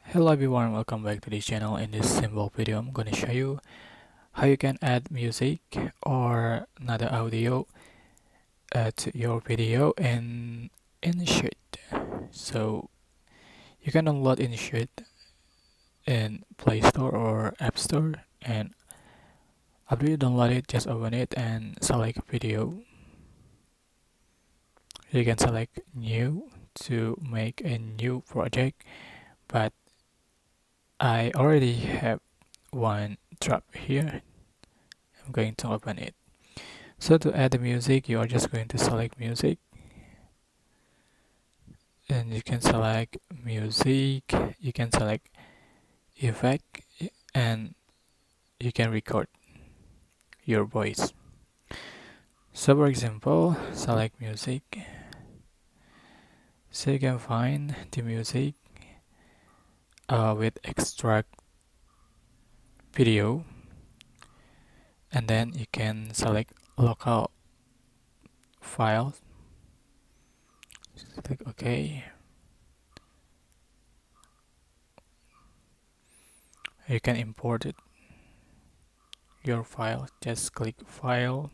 Hello everyone, welcome back to this channel. In this simple video, I'm gonna show you how you can add music or another audio to your video in InShot. So you can download InShot in Play Store or App Store, and after you download it, just open it and select video. You can select new to make a new project, but I already have one drop here. I'm going to open it. So to add the music, you are just going to select music, and you can select music, you can select effect, and you can record your voice. So for example, select music. So you can find the music with extract video, and then you can select local file. Just click OK. You can import it, your file. Just click File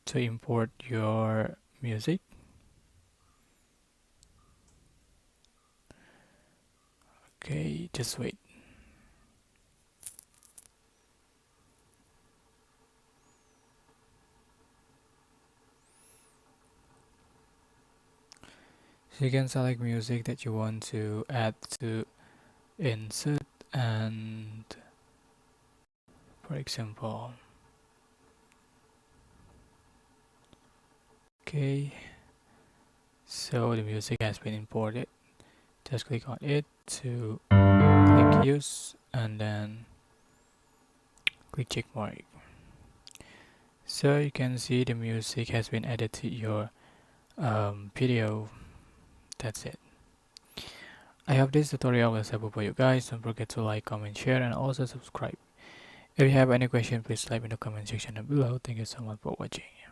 to import your music. Okay, just wait. So you can select music that you want to add to insert, and for example, okay, so the music has been imported. Just click on it to click use, and then click check mark. So you can see the music has been added to your video. That's it. I hope this tutorial was helpful for you guys. Don't forget to like, comment, share, and also subscribe. If you have any question, please type in the comment section down below. Thank you so much for watching.